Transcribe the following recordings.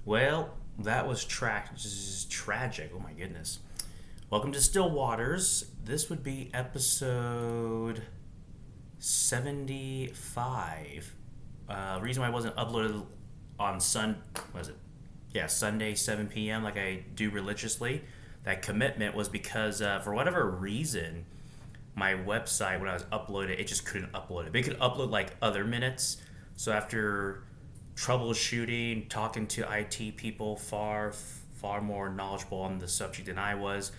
Well, that was tragic. Oh my goodness. Welcome to Still Waters. This would be episode 75. Reason why I wasn't uploaded on was it? Yeah, Sunday 7 p.m. like I do religiously. That commitment was because for whatever reason, my website when I was uploaded, it just couldn't upload it. But it could upload like other minutes. So after troubleshooting, talking to IT people far more knowledgeable on the subject than I was,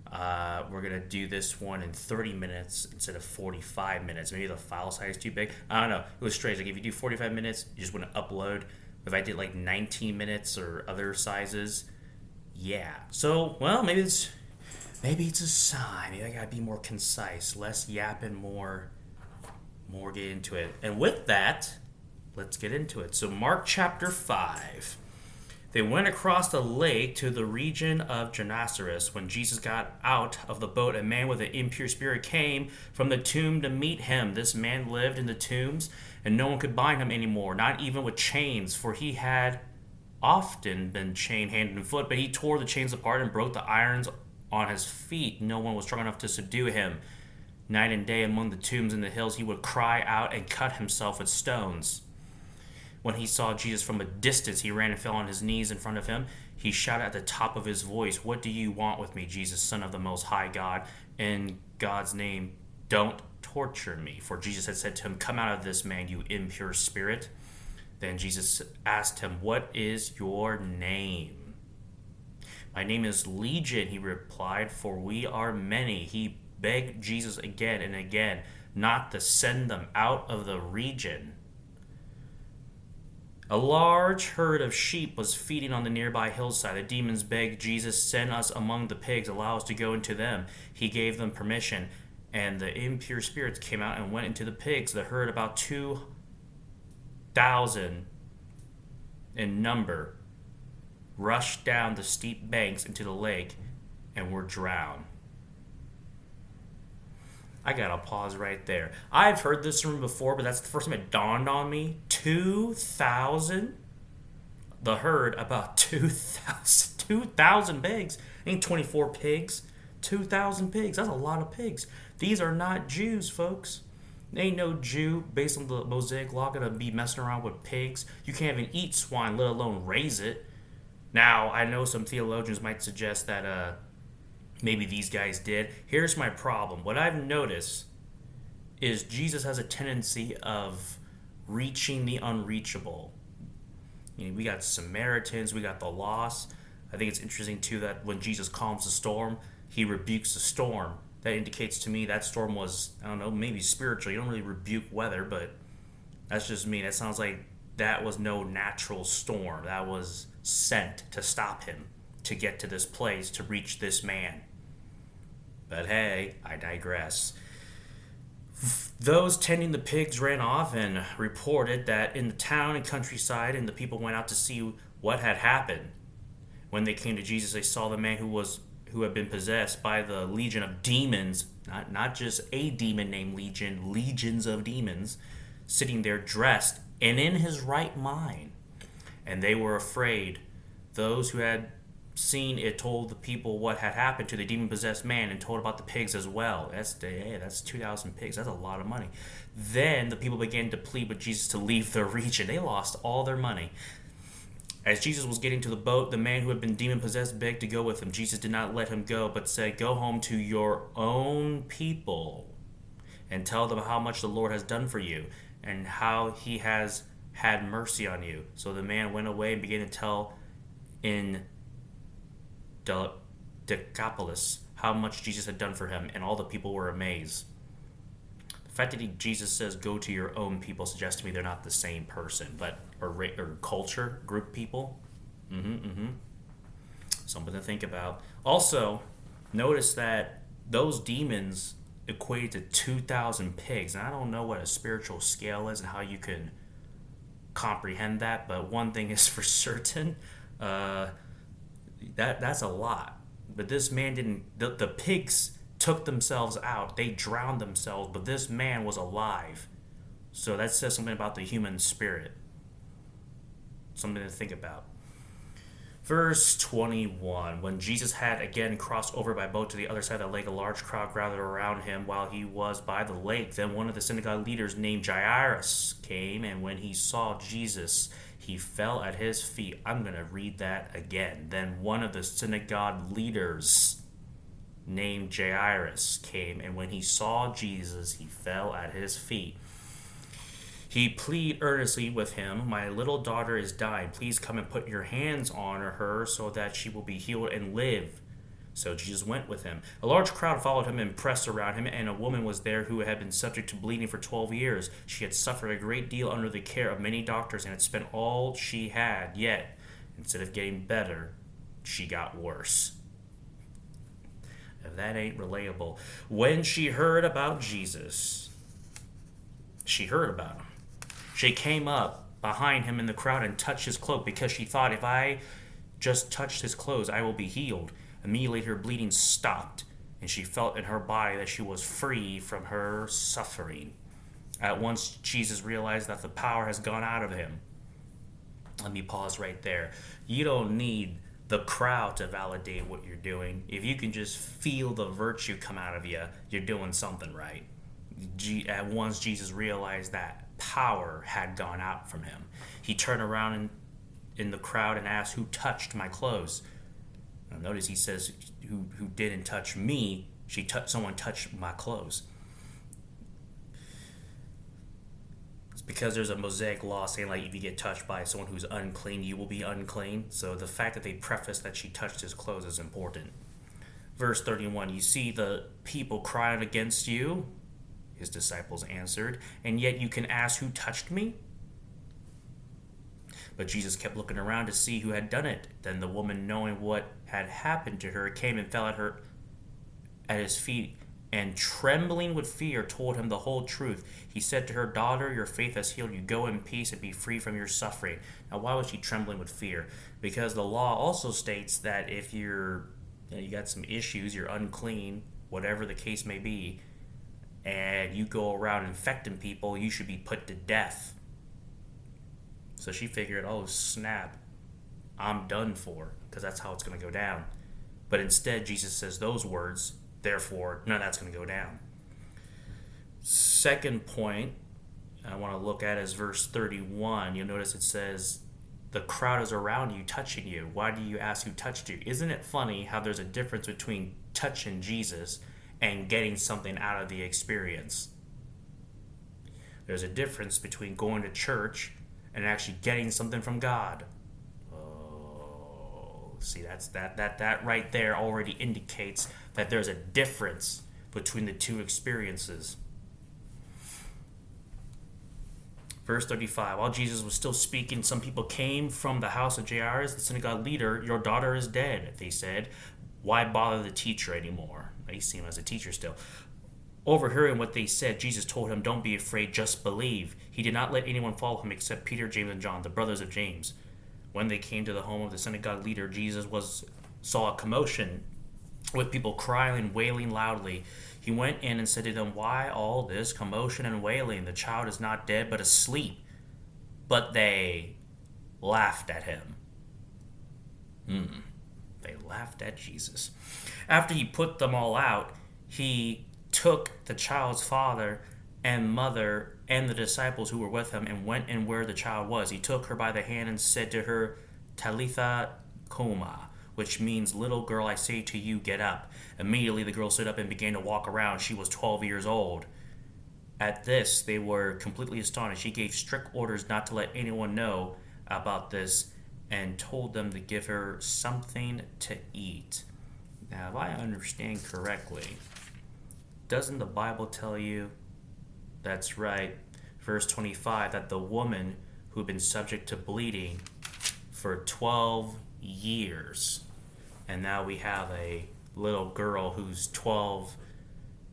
we're gonna do this one in 30 minutes instead of 45 minutes. Maybe the file size is too big. I don't know. It was strange. Like if you do 45 minutes, you just wouldn't upload. If I did like 19 minutes or other sizes, yeah. So well, maybe it's a sign. Maybe I gotta be more concise, less yapping, more get into it. And with that, let's get into it. So Mark chapter 5. They went across the lake to the region of Gennesaret. When Jesus got out of the boat, a man with an impure spirit came from the tomb to meet him. This man lived in the tombs, and no one could bind him anymore, not even with chains, for he had often been chained hand and foot. But he tore the chains apart and broke the irons on his feet. No one was strong enough to subdue him. Night and day among the tombs in the hills, he would cry out and cut himself with stones. When he saw Jesus from a distance, he ran and fell on his knees in front of him. He shouted at the top of his voice, "What do you want with me, Jesus, Son of the Most High God? In God's name, don't torture me." For Jesus had said to him, "Come out of this man, you impure spirit." Then Jesus asked him, "What is your name?" "My name is Legion," he replied, "for we are many." He begged Jesus again and again not to send them out of the region. A large herd of sheep was feeding on the nearby hillside. The demons begged Jesus, "Send us among the pigs, allow us to go into them." He gave them permission, and the impure spirits came out and went into the pigs. The herd, about 2,000 in number, rushed down the steep banks into the lake and were drowned. I gotta pause right there. I've heard this from before, but that's the first time it dawned on me. 2,000? The herd, about 2,000. 2,000 pigs. Ain't 24 pigs. 2,000 pigs. That's a lot of pigs. These are not Jews, folks. Ain't no Jew, based on the Mosaic law, gonna be messing around with pigs. You can't even eat swine, let alone raise it. Now, I know some theologians might suggest that, maybe these guys did. Here's my problem. What I've noticed is Jesus has a tendency of reaching the unreachable. We got Samaritans, we got the lost. I think it's interesting too that when Jesus calms the storm, he rebukes the storm. That indicates to me that storm was, I don't know, maybe spiritual. You don't really rebuke weather, but that's just me. That sounds like that was no natural storm. That was sent to stop him, to get to this place, to reach this man. But hey, I digress. Those tending the pigs ran off and reported that in the town and countryside, and the people went out to see what had happened. When they came to Jesus, they saw the man who had been possessed by the legion of demons, not just a demon named Legion, legions of demons, sitting there dressed and in his right mind. And they were afraid. Those who had seen it told the people what had happened to the demon-possessed man and told about the pigs as well. That's 2,000 pigs. That's a lot of money. Then the people began to plead with Jesus to leave their region. They lost all their money. As Jesus was getting to the boat, the man who had been demon-possessed begged to go with him. Jesus did not let him go, but said, "Go home to your own people and tell them how much the Lord has done for you and how he has had mercy on you." So the man went away and began to tell in Decapolis how much Jesus had done for him, and all the people were amazed. The fact that Jesus says go to your own people suggests to me they're not the same person, but or culture, group people. Something to think about. Also, notice that those demons equate to 2,000 pigs. And I don't know what a spiritual scale is and how you can comprehend that, but one thing is for certain, that's a lot. But this man didn't. The pigs took themselves out. They drowned themselves, but this man was alive. So that says something about the human spirit. Something to think about. Verse 21. When Jesus had again crossed over by boat to the other side of the lake, a large crowd gathered around him while he was by the lake. Then one of the synagogue leaders named Jairus came, and when he saw Jesus, he fell at his feet. I'm going to read that again. Then one of the synagogue leaders named Jairus came, and when he saw Jesus, he fell at his feet. He pleaded earnestly with him, "My little daughter is dying. Please come and put your hands on her so that she will be healed and live." So Jesus went with him. A large crowd followed him and pressed around him, and a woman was there who had been subject to bleeding for 12 years. She had suffered a great deal under the care of many doctors and had spent all she had, yet, instead of getting better, she got worse. If that ain't relatable. When she heard about Jesus, she heard about him. She came up behind him in the crowd and touched his cloak because she thought, if I just touched his clothes, I will be healed. Immediately her bleeding stopped, and she felt in her body that she was free from her suffering. At once, Jesus realized that the power has gone out of him. Let me pause right there. You don't need the crowd to validate what you're doing. If you can just feel the virtue come out of you, you're doing something right. At once, Jesus realized that power had gone out from him. He turned around in the crowd and asked, "Who touched my clothes?" Now notice he says, who didn't touch me? Someone touched my clothes. It's because there's a Mosaic law saying, like, if you get touched by someone who's unclean, you will be unclean. So the fact that they preface that she touched his clothes is important. Verse 31, "You see the people crying against you?" His disciples answered, "And yet you can ask, 'Who touched me?'" But Jesus kept looking around to see who had done it. Then the woman, knowing what had happened to her, came and fell at his feet, and trembling with fear told him the whole truth. He said to her, "Daughter, your faith has healed you. Go in peace and be free from your suffering." Now, why was she trembling with fear? Because the law also states that if you got some issues, you're unclean, whatever the case may be, and you go around infecting people, you should be put to death. So she figured, oh snap, I'm done for, because that's how it's going to go down. But instead, Jesus says those words, therefore, none of that's going to go down. Second point I want to look at is verse 31. You'll notice it says, "The crowd is around you, touching you. Why do you ask who touched you?" Isn't it funny how there's a difference between touching Jesus and getting something out of the experience? There's a difference between going to church and actually getting something from God. Oh, see, that right there already indicates that there's a difference between the two experiences. Verse 35, while Jesus was still speaking, some people came from the house of Jairus, the synagogue leader. "Your daughter is dead," they said. "Why bother the teacher anymore?" They see him as a teacher still. Overhearing what they said, Jesus told him, "Don't be afraid, just believe." He did not let anyone follow him except Peter, James, and John, the brothers of James. When they came to the home of the synagogue leader, Jesus saw a commotion with people crying and wailing loudly. He went in and said to them, "Why all this commotion and wailing? The child is not dead, but asleep." But they laughed at him. They laughed at Jesus. After he put them all out, he took the child's father and mother and the disciples who were with him and went in where the child was. He took her by the hand and said to her, "Talitha Koma," which means, "Little girl, I say to you, get up." Immediately the girl stood up and began to walk around. She was 12 years old. At this, they were completely astonished. He gave strict orders not to let anyone know about this and told them to give her something to eat. Now, if I understand correctly, doesn't the Bible tell you, that's right, verse 25, that the woman who'd been subject to bleeding for 12 years, and now we have a little girl who's 12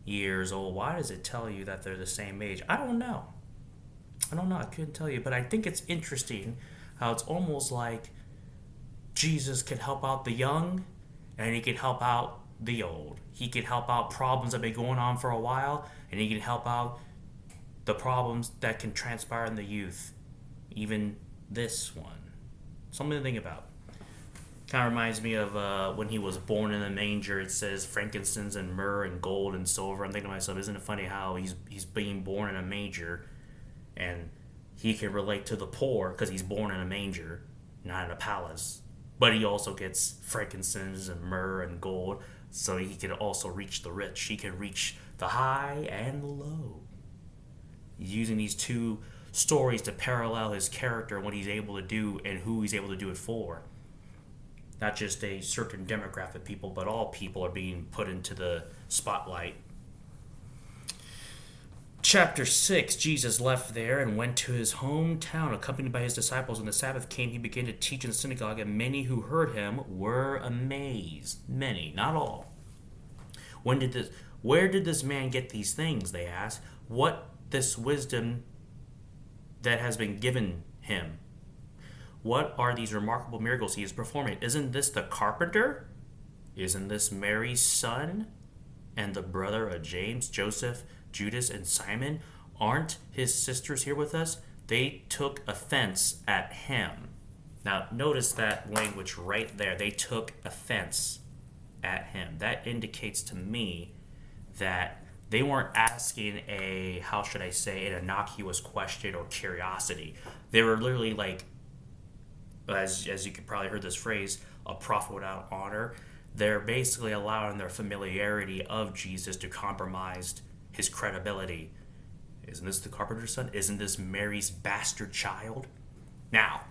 years old. Why does it tell you that they're the same age? I don't know. I couldn't tell you, but I think it's interesting how it's almost like Jesus can help out the young and he can help out the old. He can help out problems that have been going on for a while, and he can help out the problems that can transpire in the youth. Even this one. Something to think about. Kind of reminds me of when he was born in a manger. It says frankincense and myrrh and gold and silver. I'm thinking to myself, isn't it funny how he's being born in a manger, and he can relate to the poor because he's born in a manger, not in a palace. But he also gets frankincense and myrrh and gold, so he can also reach the rich. He can reach the high and the low. Using these two stories to parallel his character and what he's able to do and who he's able to do it for. Not just a certain demographic of people, but all people are being put into the spotlight. Chapter 6, Jesus left there and went to his hometown, accompanied by his disciples. When the Sabbath came, he began to teach in the synagogue, and many who heard him were amazed. Many, not all. Where did this man get these things, they asked. What this wisdom that has been given him? What are these remarkable miracles he is performing? Isn't this the carpenter? Isn't this Mary's son and the brother of James, Joseph, Judas, and Simon? Aren't his sisters here with us? They took offense at him. Now, notice that language right there. They took offense at him. That indicates to me that they weren't asking how should I say, an innocuous question or curiosity. They were literally like, as you could probably heard this phrase, a prophet without honor. They're basically allowing their familiarity of Jesus to compromise his credibility. Isn't this the carpenter's son? Isn't this Mary's bastard child? Now,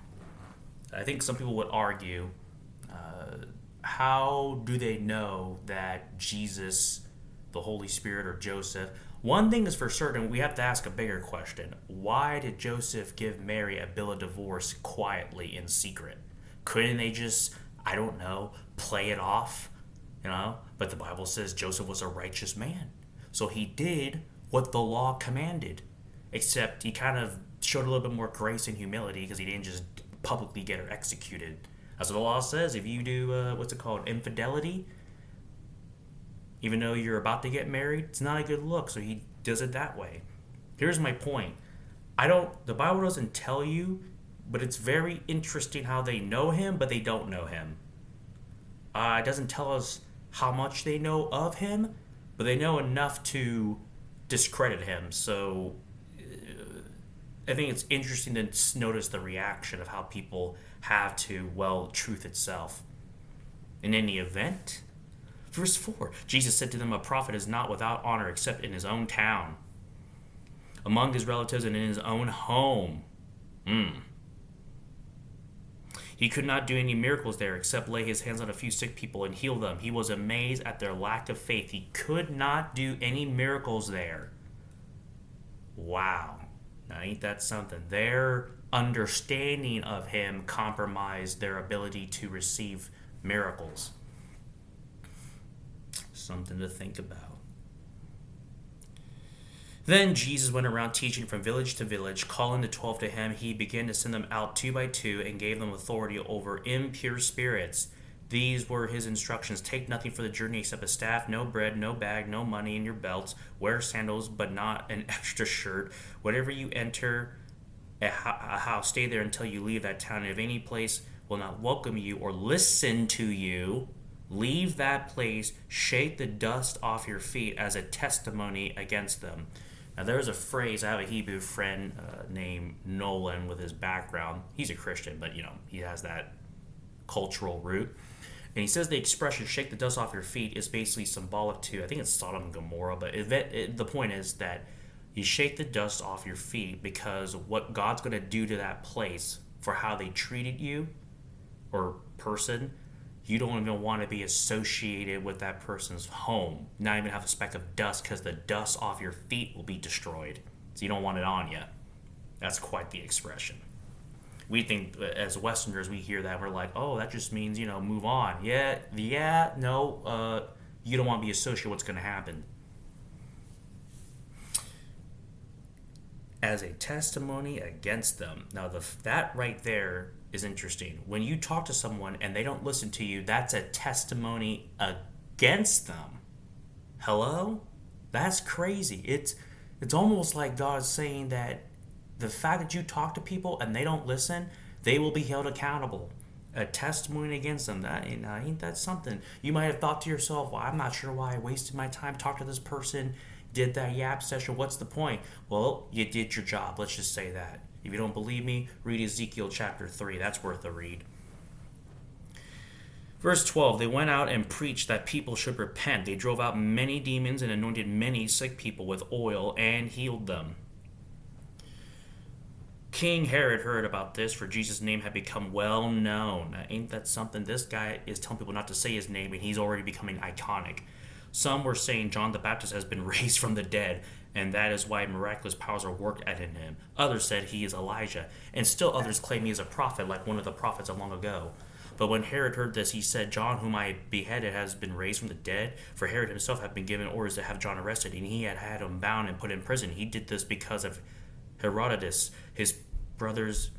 I think some people would argue, how do they know that Jesus, the Holy Spirit, or Joseph? One thing is for certain, we have to ask a bigger question. Why did Joseph give Mary a bill of divorce quietly in secret? Couldn't they just, I don't know, play it off? But the Bible says Joseph was a righteous man. So he did what the law commanded. Except he kind of showed a little bit more grace and humility because he didn't just publicly get her executed. That's what the law says. If you do, infidelity, even though you're about to get married, it's not a good look, so he does it that way. Here's my point. The Bible doesn't tell you, but it's very interesting how they know him, but they don't know him. It doesn't tell us how much they know of him, but they know enough to discredit him. So I think it's interesting to notice the reaction of how people have to, truth itself. In any event, verse 4, Jesus said to them, a prophet is not without honor except in his own town, among his relatives, and in his own home. He could not do any miracles there except lay his hands on a few sick people and heal them. He was amazed at their lack of faith. He could not do any miracles there. Wow. Now, ain't that something? Their understanding of him compromised their ability to receive miracles. Something to think about. Then Jesus went around teaching from village to village, calling the 12 to him. He began to send them out 2 by 2 and gave them authority over impure spirits. These were his instructions. Take nothing for the journey except a staff, no bread, no bag, no money in your belts. Wear sandals, but not an extra shirt. Whenever you enter a house, stay there until you leave that town. And if any place will not welcome you or listen to you, leave that place, shake the dust off your feet as a testimony against them. Now, there's a phrase. I have a Hebrew friend named Nolan with his background. He's a Christian, but, he has that cultural root. And he says the expression, shake the dust off your feet, is basically symbolic to, I think it's Sodom and Gomorrah, but the point is that you shake the dust off your feet because what God's going to do to that place for how they treated you or person, you don't even want to be associated with that person's home. Not even have a speck of dust because the dust off your feet will be destroyed. So you don't want it on you. That's quite the expression. We think, as Westerners, we hear that. We're like, oh, that just means, move on. No, you don't want to be associated with what's going to happen. As a testimony against them. Now, that right there is interesting. When you talk to someone and they don't listen to you, that's a testimony against them. Hello? That's crazy. It's almost like God's saying that the fact that you talk to people and they don't listen, they will be held accountable. a testimony against them. That ain't that something? You might have thought to yourself, "Well, I'm not sure why I wasted my time talking to this person, did that yap session. What's the point?" Well, you did your job. Let's just say that. If you don't believe me, read Ezekiel chapter 3. That's worth a read. Verse 12, they went out and preached that people should repent. They drove out many demons and anointed many sick people with oil and healed them. King Herod heard about this, for Jesus' name had become well known. Now, ain't that something? This guy is telling people not to say his name, and he's already becoming iconic. Some were saying John the Baptist has been raised from the dead, and that is why miraculous powers are worked at in him. Others said he is Elijah, and still others claim he is a prophet, like one of the prophets of long ago. But when Herod heard this, he said, John, whom I beheaded, has been raised from the dead. For Herod himself had been given orders to have John arrested, and he had had him bound and put in prison. He did this because of Herodotus, his brother's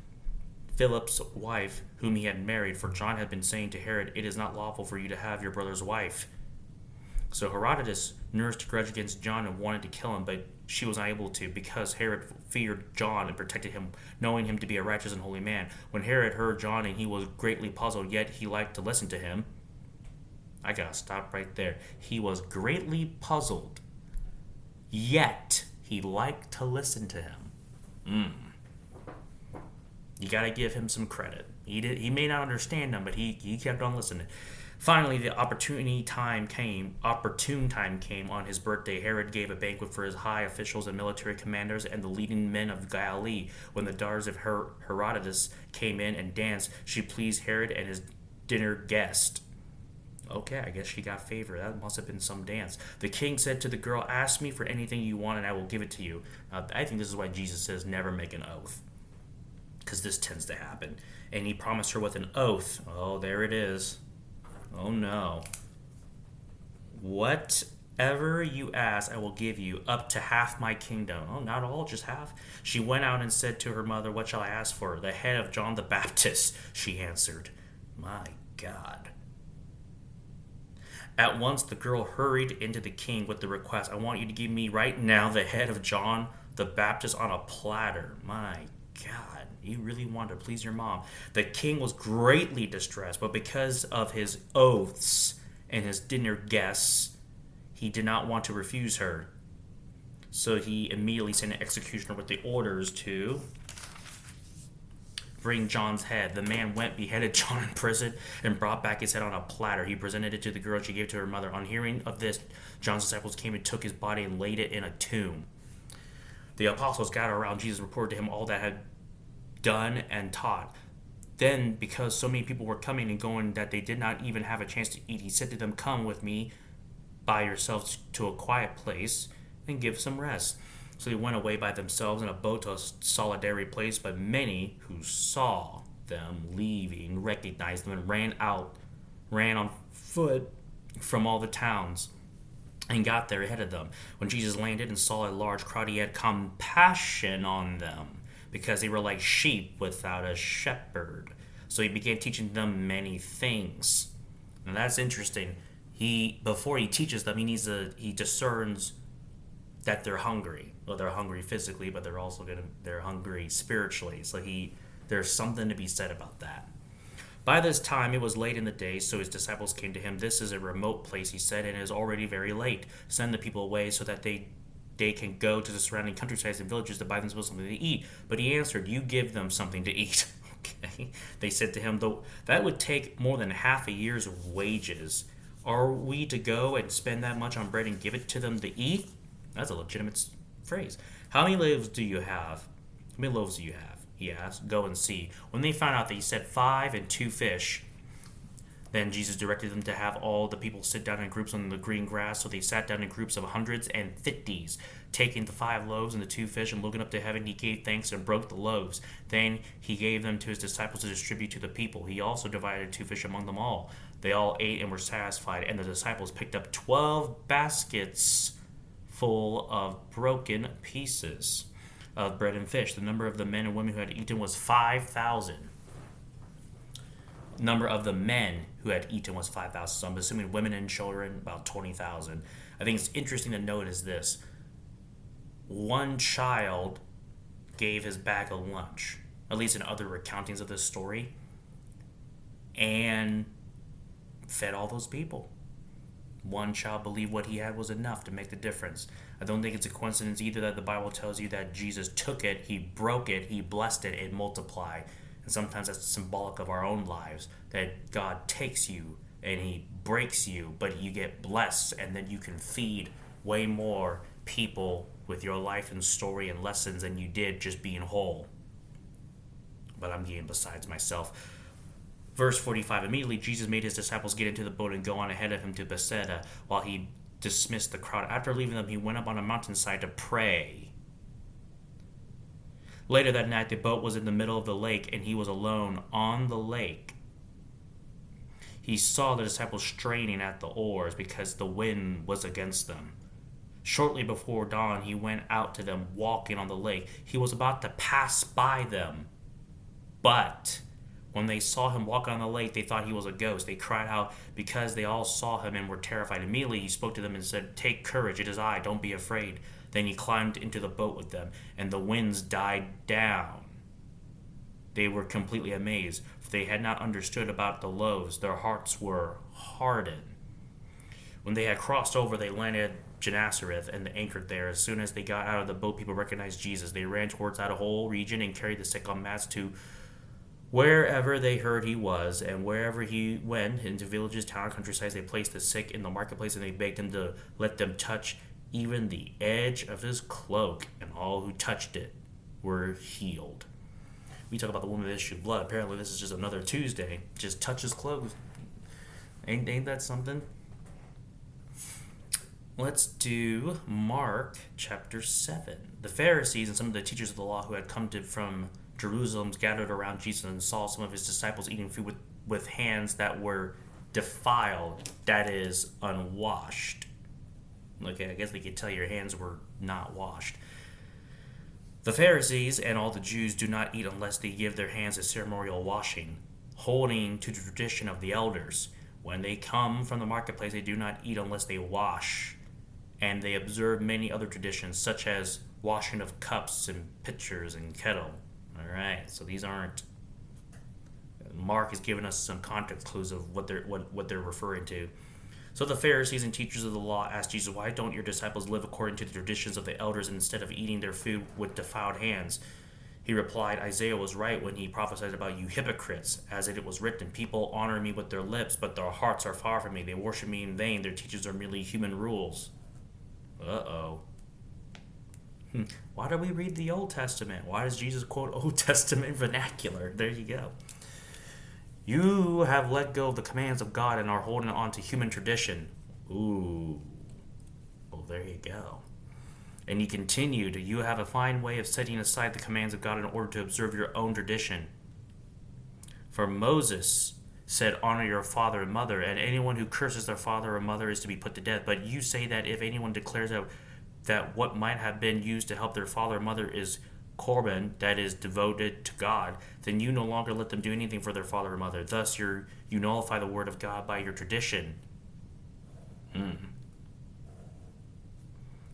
Philip's wife, whom he had married. For John had been saying to Herod, it is not lawful for you to have your brother's wife. So Herodotus nursed a grudge against John and wanted to kill him, but she was unable to, because Herod feared John and protected him, knowing him to be a righteous and holy man. When Herod heard John, and he was greatly puzzled, yet he liked to listen to him. I gotta stop right there. He was greatly puzzled, yet he liked to listen to him. You gotta give him some credit. He may not understand them, but he kept on listening. Finally, the opportune time came on his birthday. Herod gave a banquet for his high officials and military commanders and the leading men of Galilee. When the daughters of Herodotus came in and danced, she pleased Herod and his dinner guest. Okay, I guess she got favor. That must have been some dance. The king said to the girl, ask me for anything you want and I will give it to you. Now, I think this is why Jesus says never make an oath, because this tends to happen. And he promised her with an oath. Oh, there it is. Oh no. Whatever you ask, I will give you, up to half my kingdom. Oh, not all, just half. She went out and said to her mother, what shall I ask for? The head of John the Baptist, she answered. My God. At once the girl hurried into the king with the request, I want you to give me right now the head of John the Baptist on a platter. My God, you really wanted to please your mom. The king was greatly distressed, but because of his oaths and his dinner guests, he did not want to refuse her. So he immediately sent an executioner with the orders to bring John's head. The man went, beheaded John in prison, and brought back his head on a platter. He presented it to the girl, and she gave it to her mother. On hearing of this, John's disciples came and took his body and laid it in a tomb. The apostles gathered around Jesus, reported to him all that had done and taught. Then, because so many people were coming and going that they did not even have a chance to eat, he said to them, come with me by yourselves to a quiet place and give some rest. So they went away by themselves in a boat to a solitary place, but many who saw them leaving recognized them and ran on foot from all the towns and got there ahead of them. When Jesus landed and saw a large crowd, he had compassion on them because they were like sheep without a shepherd. So he began teaching them many things. Now that's interesting. Before he teaches them, he discerns that they're hungry. Well, they're hungry physically, but they're hungry spiritually. So there's something to be said about that. By this time, it was late in the day, so his disciples came to him. This is a remote place, he said, and it is already very late. Send the people away so that they can go to the surrounding countrysides and villages to buy themselves something to eat. But he answered, you give them something to eat. Okay. They said to him, though that would take more than half a year's wages. Are we to go and spend that much on bread and give it to them to eat? That's a legitimate phrase. How many loaves do you have? How many loaves do you have? He asked. Go and see. When they found out that he said 5 and 2 fish, then Jesus directed them to have all the people sit down in groups on the green grass. So they sat down in groups of hundreds and fifties. Taking the 5 loaves and the 2 fish and looking up to heaven, he gave thanks and broke the loaves. Then he gave them to his disciples to distribute to the people. He also divided 2 fish among them all. They all ate and were satisfied, and the disciples picked up 12 baskets full of broken pieces of bread and fish. The number of the men and women who had eaten was 5,000. Number of the men who had eaten was 5,000. So I'm assuming women and children, about 20,000. I think it's interesting to note is this. One child gave his bag of lunch, at least in other recountings of this story. and fed all those people. One child believed what he had was enough to make the difference. I don't think it's a coincidence either that the Bible tells you that Jesus took it, he broke it, he blessed it, it multiplied. And sometimes that's symbolic of our own lives, that God takes you and he breaks you, but you get blessed, and then you can feed way more people with your life and story and lessons than you did just being whole. But I'm getting besides myself. Verse 45, immediately Jesus made his disciples get into the boat and go on ahead of him to Bethsaida while he dismissed the crowd. After leaving them, he went up on a mountainside to pray. Later that night, the boat was in the middle of the lake, and he was alone on the lake. He saw the disciples straining at the oars because the wind was against them. Shortly before dawn, he went out to them walking on the lake. He was about to pass by them, but when they saw him walk on the lake, they thought he was a ghost. They cried out because they all saw him and were terrified. Immediately he spoke to them and said, "Take courage, it is I, don't be afraid." Then he climbed into the boat with them, and the winds died down. They were completely amazed, for they had not understood about the loaves. Their hearts were hardened. When they had crossed over, they landed at Gennesareth and anchored there. As soon as they got out of the boat, people recognized Jesus. They ran towards that whole region and carried the sick on mats to wherever they heard he was, and wherever he went, into villages, town, countrysides, they placed the sick in the marketplace, and they begged him to let them touch even the edge of his cloak, and all who touched it were healed. We talk about the woman with the issue of blood. Apparently this is just another Tuesday. Just touch his clothes. Ain't that something? Let's do Mark chapter 7. The Pharisees and some of the teachers of the law who had come from Jerusalem gathered around Jesus and saw some of his disciples eating food with hands that were defiled, that is, unwashed. Okay, I guess they could tell your hands were not washed. The Pharisees and all the Jews do not eat unless they give their hands a ceremonial washing, holding to the tradition of the elders. When they come from the marketplace, they do not eat unless they wash, and they observe many other traditions, such as washing of cups and pitchers and kettle. All right, so these aren't. Mark is giving us some context clues of what they're referring to. So the Pharisees and teachers of the law asked Jesus, "Why don't your disciples live according to the traditions of the elders instead of eating their food with defiled hands?" He replied, "Isaiah was right when he prophesied about you hypocrites, as it was written, 'People honor me with their lips, but their hearts are far from me. They worship me in vain. Their teachings are merely human rules.'" Uh-oh. Why do we read the Old Testament? Why does Jesus quote Old Testament vernacular? There you go. You have let go of the commands of God and are holding on to human tradition. Ooh. Well, there you go. And he continued, "You have a fine way of setting aside the commands of God in order to observe your own tradition. For Moses said, 'Honor your father and mother, and anyone who curses their father or mother is to be put to death.' But you say that if anyone declares that what might have been used to help their father or mother is korban, that is devoted to God, then you no longer let them do anything for their father or mother. Thus you nullify the word of God by your tradition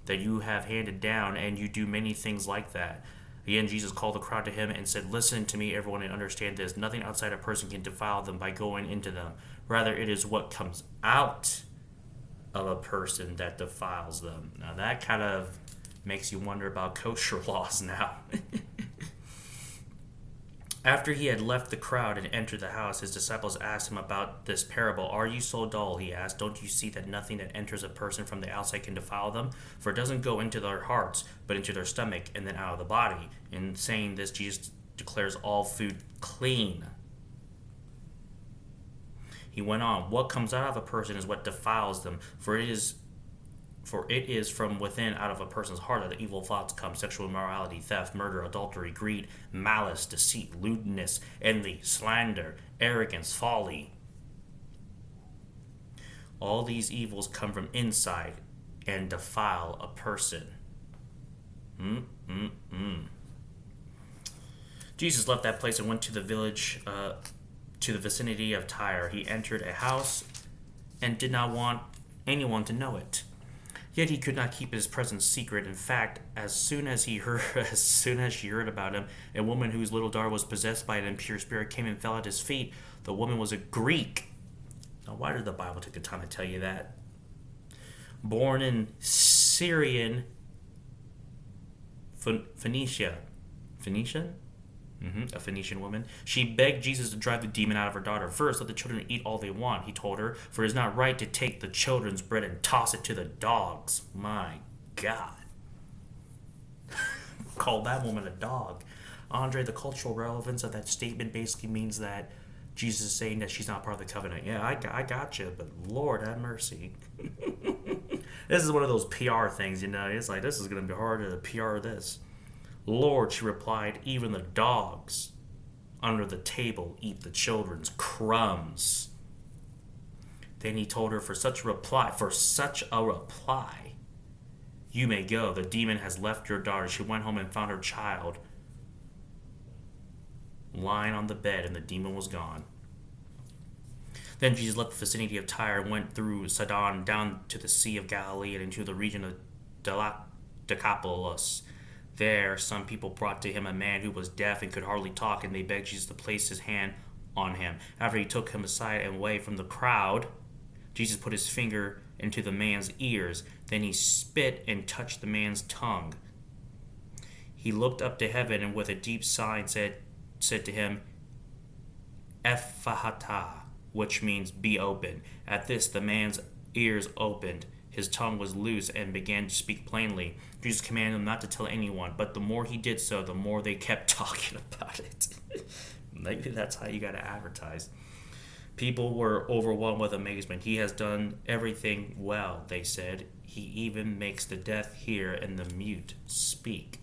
that you have handed down, and you do many things like that." Again, Jesus called the crowd to him and said, "Listen to me, everyone, and understand this. Nothing outside a person can defile them by going into them. Rather, it is what comes out of a person that defiles them." Now, that kind of makes you wonder about kosher laws now. After he had left the crowd and entered the house, his disciples asked him about this parable. "Are you so dull?" he asked. "Don't you see that nothing that enters a person from the outside can defile them? For it doesn't go into their hearts, but into their stomach and then out of the body." In saying this, Jesus declares all food clean. He went on, "What comes out of a person is what defiles them, for it is from within, out of a person's heart, that the evil thoughts come: sexual immorality, theft, murder, adultery, greed, malice, deceit, lewdness, envy, slander, arrogance, folly. All these evils come from inside and defile a person." Jesus left that place and went to the village, to the vicinity of Tyre. He entered a house and did not want anyone to know it. Yet he could not keep his presence secret. In fact, as soon as as soon as she heard about him, a woman whose little daughter was possessed by an impure spirit came and fell at his feet. The woman was a Greek. Now, why did the Bible take the time to tell you that? Born in Syrian Phoenicia. Phoenician? A Phoenician woman. She begged Jesus to drive the demon out of her daughter. First, let the children eat all they want, he told her, for it is not right to take the children's bread and toss it to the dogs. My God. Call that woman a dog. Andre, the cultural relevance of that statement basically means that Jesus is saying that she's not part of the covenant. Yeah, I got you, but Lord have mercy. This is one of those PR things, It's like, this is going to be hard to PR this. Lord, she replied, even the dogs under the table eat the children's crumbs. Then he told her, for such a reply, you may go. The demon has left your daughter. She went home and found her child lying on the bed, and the demon was gone. Then Jesus left the vicinity of Tyre and went through Sidon down to the Sea of Galilee and into the region of Decapolis. There, some people brought to him a man who was deaf and could hardly talk, and they begged Jesus to place his hand on him. After he took him aside and away from the crowd, Jesus put his finger into the man's ears. Then he spit and touched the man's tongue. He looked up to heaven and with a deep sigh said to him, Ephphatha, which means be open. At this, the man's ears opened. His tongue was loose and began to speak plainly. Jesus commanded him not to tell anyone, but the more he did so, the more they kept talking about it. Maybe that's how you got to advertise. People were overwhelmed with amazement. He has done everything well, they said. He even makes the deaf hear and the mute speak.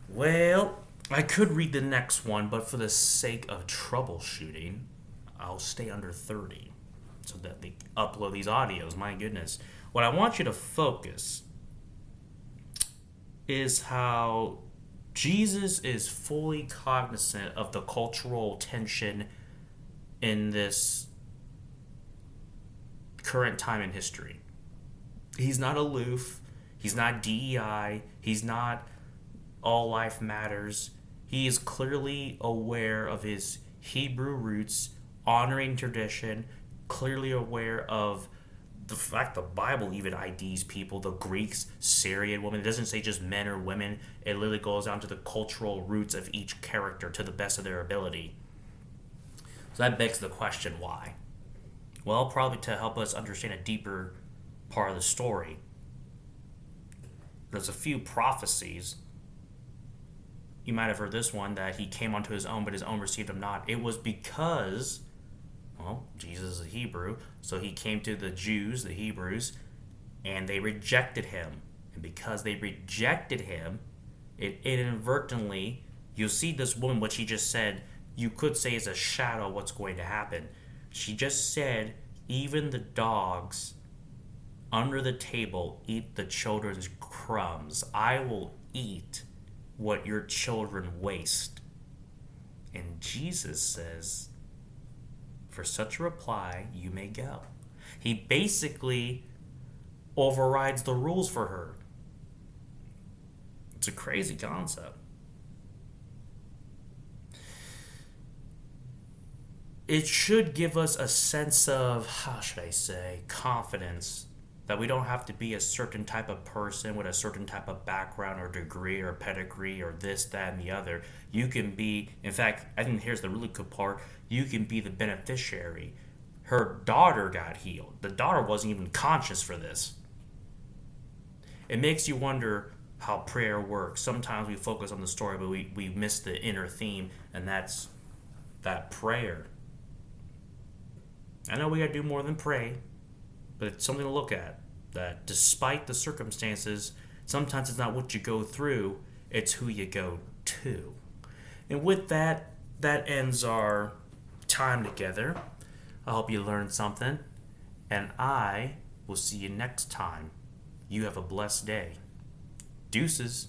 Well, I could read the next one, but for the sake of troubleshooting, I'll stay under 30. So that they upload these audios. My goodness. What I want you to focus is how Jesus is fully cognizant of the cultural tension in this current time in history. He's not aloof. He's not DEI. He's not all life matters. He is clearly aware of his Hebrew roots, honoring tradition, clearly aware of the fact the Bible even IDs people, the Greeks, Syrian women. It doesn't say just men or women. It literally goes down to the cultural roots of each character to the best of their ability. So that begs the question, why? Well, probably to help us understand a deeper part of the story. There's a few prophecies. You might have heard this one, that he came unto his own, but his own received him not. It was because, well, Jesus is a Hebrew, so he came to the Jews, the Hebrews, and they rejected him. And because they rejected him, it inadvertently, you'll see this woman, what she just said, you could say is a shadow of what's going to happen. She just said, even the dogs under the table eat the children's crumbs. I will eat what your children waste. And Jesus says, for such a reply, you may go. He basically overrides the rules for her. It's a crazy concept. It should give us a sense of, how should I say, confidence that we don't have to be a certain type of person with a certain type of background or degree or pedigree or this, that, and the other. You can be, in fact, I think here's the really good part, you can be the beneficiary. Her daughter got healed. The daughter wasn't even conscious for this. It makes you wonder how prayer works. Sometimes we focus on the story, but we miss the inner theme, and that's that prayer. I know we got to do more than pray, but it's something to look at, that despite the circumstances, sometimes it's not what you go through, it's who you go to. And with that, that ends our time together. I hope you learned something, and I will see you next time. You have a blessed day. Deuces.